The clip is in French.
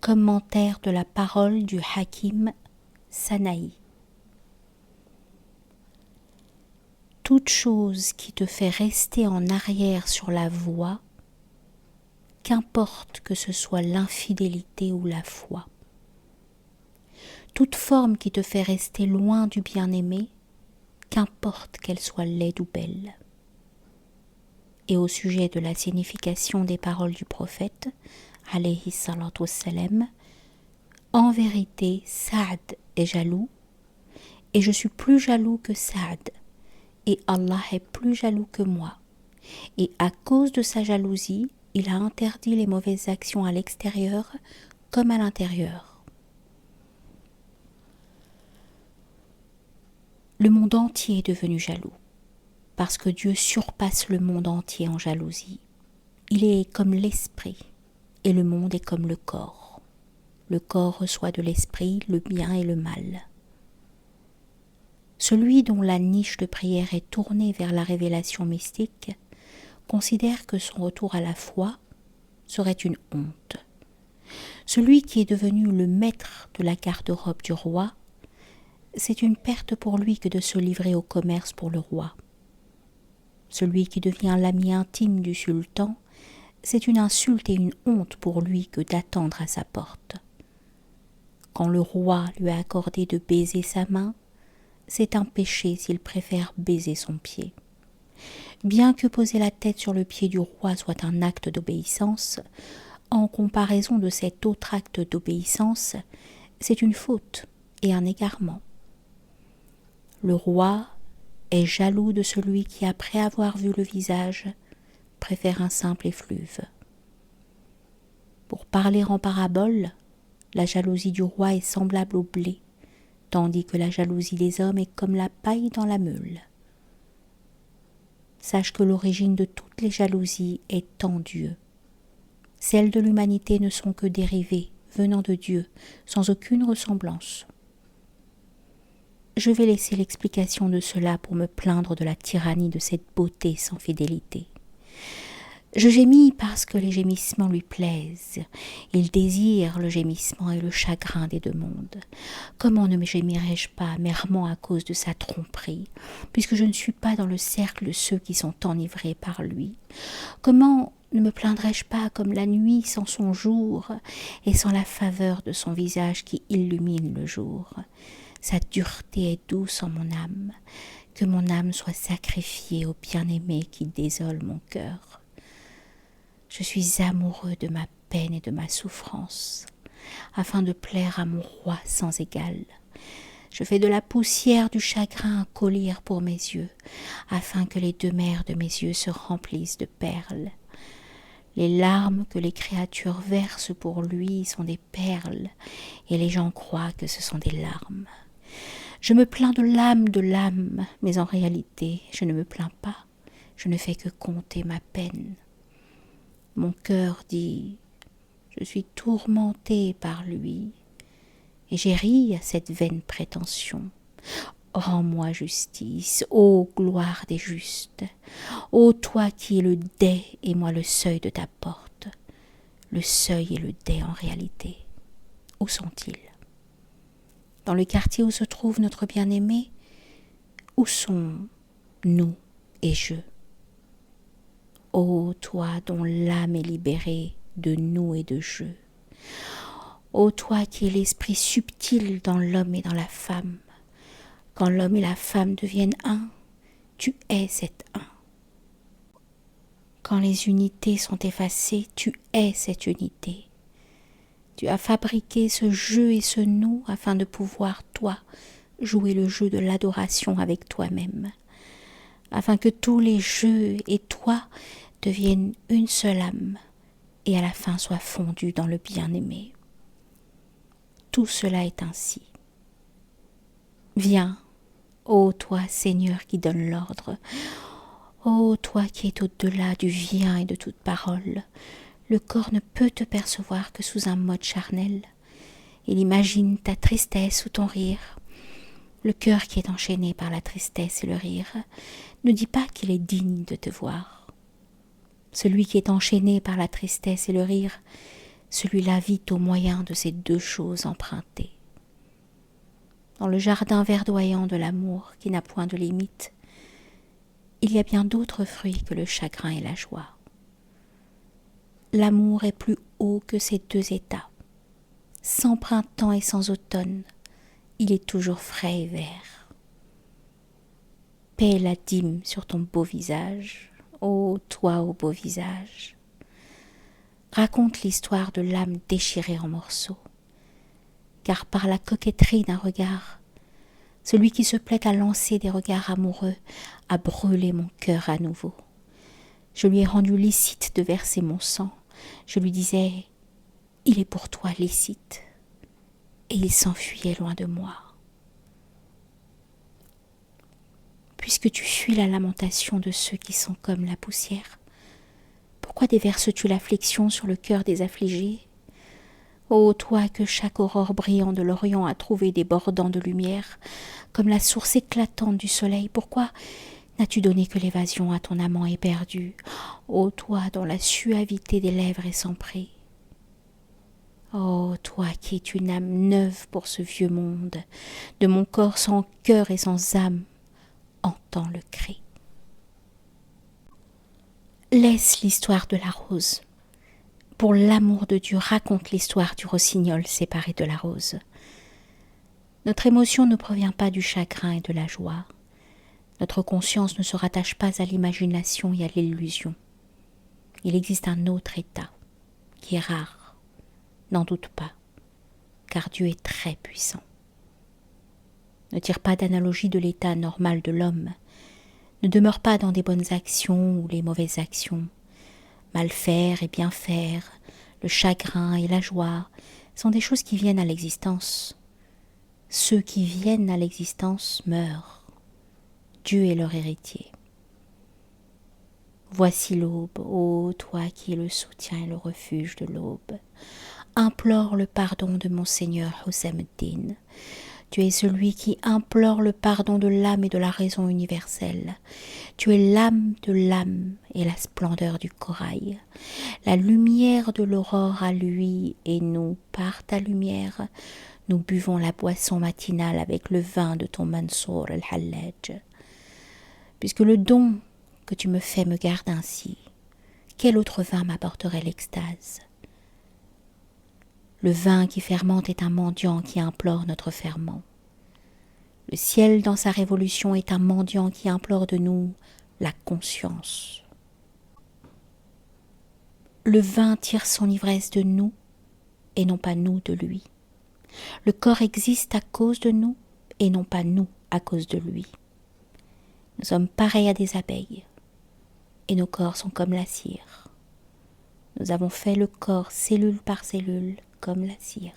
Commentaire de la parole du Hakim Sana'i. Toute chose qui te fait rester en arrière sur la voie, qu'importe que ce soit l'infidélité ou la foi. Toute forme qui te fait rester loin du bien-aimé, qu'importe qu'elle soit laide ou belle. Et au sujet de la signification des paroles du prophète, alayhi salatu wassalam, en vérité, Saad est jaloux, et je suis plus jaloux que Saad, et Allah est plus jaloux que moi. Et à cause de sa jalousie, il a interdit les mauvaises actions à l'extérieur comme à l'intérieur. Le monde entier est devenu jaloux, parce que Dieu surpasse le monde entier en jalousie. Il est comme l'esprit, et le monde est comme le corps. Le corps reçoit de l'esprit le bien et le mal. Celui dont la niche de prière est tournée vers la révélation mystique considère que son retour à la foi serait une honte. Celui qui est devenu le maître de la garde-robe du roi, c'est une perte pour lui que de se livrer au commerce pour le roi. Celui qui devient l'ami intime du sultan, c'est une insulte et une honte pour lui que d'attendre à sa porte. Quand le roi lui a accordé de baiser sa main, c'est un péché s'il préfère baiser son pied. Bien que poser la tête sur le pied du roi soit un acte d'obéissance, en comparaison de cet autre acte d'obéissance, c'est une faute et un égarement. Le roi est jaloux de celui qui, après avoir vu le visage, préfère un simple effluve. Pour parler en parabole, la jalousie du roi est semblable au blé, tandis que la jalousie des hommes est comme la paille dans la meule. Sache que l'origine de toutes les jalousies est en Dieu. Celles de l'humanité ne sont que dérivées, venant de Dieu, sans aucune ressemblance. Je vais laisser l'explication de cela pour me plaindre de la tyrannie de cette beauté sans fidélité. Je gémis parce que les gémissements lui plaisent. Il désire le gémissement et le chagrin des deux mondes. Comment ne me gémirais-je pas amèrement à cause de sa tromperie, puisque je ne suis pas dans le cercle de ceux qui sont enivrés par lui? Comment ne me plaindrais-je pas comme la nuit sans son jour et sans la faveur de son visage qui illumine le jour? Sa dureté est douce en mon âme. Que mon âme soit sacrifiée au bien-aimé qui désole mon cœur. Je suis amoureux de ma peine et de ma souffrance, afin de plaire à mon roi sans égal. Je fais de la poussière du chagrin un collier pour mes yeux, afin que les deux mers de mes yeux se remplissent de perles. Les larmes que les créatures versent pour lui sont des perles, et les gens croient que ce sont des larmes. Je me plains de l'âme, mais en réalité, je ne me plains pas, je ne fais que compter ma peine. Mon cœur dit « Je suis tourmenté par lui » et j'ai ri à cette vaine prétention. Rends-moi justice, ô gloire des justes, ô toi qui es le dais et moi le seuil de ta porte. Le seuil et le dais en réalité, où sont-ils? Dans le quartier où se trouve notre bien-aimé, où sont nous et je? Ô toi dont l'âme est libérée de nous et de je. Ô toi qui es l'esprit subtil dans l'homme et dans la femme. Quand l'homme et la femme deviennent un, tu es cet un. Quand les unités sont effacées, tu es cette unité. Tu as fabriqué ce je et ce nous afin de pouvoir, toi, jouer le jeu de l'adoration avec toi-même, afin que tous les jeux et toi deviennent une seule âme et à la fin soient fondus dans le bien-aimé. Tout cela est ainsi. Viens, ô toi Seigneur qui donne l'ordre, ô toi qui es au-delà du bien et de toute parole, le corps ne peut te percevoir que sous un mode charnel. Il imagine ta tristesse ou ton rire. Le cœur qui est enchaîné par la tristesse et le rire ne dit pas qu'il est digne de te voir. Celui qui est enchaîné par la tristesse et le rire celui-là vit au moyen de ces deux choses empruntées. Dans le jardin verdoyant de l'amour qui n'a point de limite, il y a bien d'autres fruits que le chagrin et la joie. L'amour est plus haut que ces deux états. Sans printemps et sans automne, il est toujours frais et vert. Paie la dîme sur ton beau visage, ô toi au beau visage. Raconte l'histoire de l'âme déchirée en morceaux, car par la coquetterie d'un regard, celui qui se plaît à lancer des regards amoureux a brûlé mon cœur à nouveau. Je lui ai rendu licite de verser mon sang. Je lui disais, il est pour toi licite. Et il s'enfuyait loin de moi. Puisque tu fuis la lamentation de ceux qui sont comme la poussière, pourquoi déverses-tu l'affliction sur le cœur des affligés? Ô toi que chaque aurore brillant de l'Orient a trouvé débordant de lumière, comme la source éclatante du soleil, pourquoi n'as-tu donné que l'évasion à ton amant éperdu? Ô toi dont la suavité des lèvres est sans prix. Ô toi qui es une âme neuve pour ce vieux monde, de mon corps sans cœur et sans âme, entends le cri. Laisse l'histoire de la rose. Pour l'amour de Dieu, raconte l'histoire du rossignol séparé de la rose. Notre émotion ne provient pas du chagrin et de la joie. Notre conscience ne se rattache pas à l'imagination et à l'illusion. Il existe un autre état, qui est rare, n'en doute pas, car Dieu est très puissant. Ne tire pas d'analogie de l'état normal de l'homme. Ne demeure pas dans des bonnes actions ou les mauvaises actions. Mal faire et bien faire, le chagrin et la joie sont des choses qui viennent à l'existence. Ceux qui viennent à l'existence meurent. Dieu est leur héritier. Voici l'aube, ô toi qui es le soutien et le refuge de l'aube. Implore le pardon de mon Seigneur Hossein-Din. Tu es celui qui implore le pardon de l'âme et de la raison universelle. Tu es l'âme de l'âme et la splendeur du corail. La lumière de l'aurore à lui et nous, par ta lumière, nous buvons la boisson matinale avec le vin de ton Mansour al-Hallaj. Puisque le don que tu me fais me garde ainsi, quel autre vin m'apporterait l'extase? Le vin qui fermente est un mendiant qui implore notre ferment. Le ciel dans sa révolution est un mendiant qui implore de nous la conscience. Le vin tire son ivresse de nous et non pas nous de lui. Le corps existe à cause de nous et non pas nous à cause de lui. Nous sommes pareils à des abeilles et nos corps sont comme la cire. Nous avons fait le corps cellule par cellule comme la cire.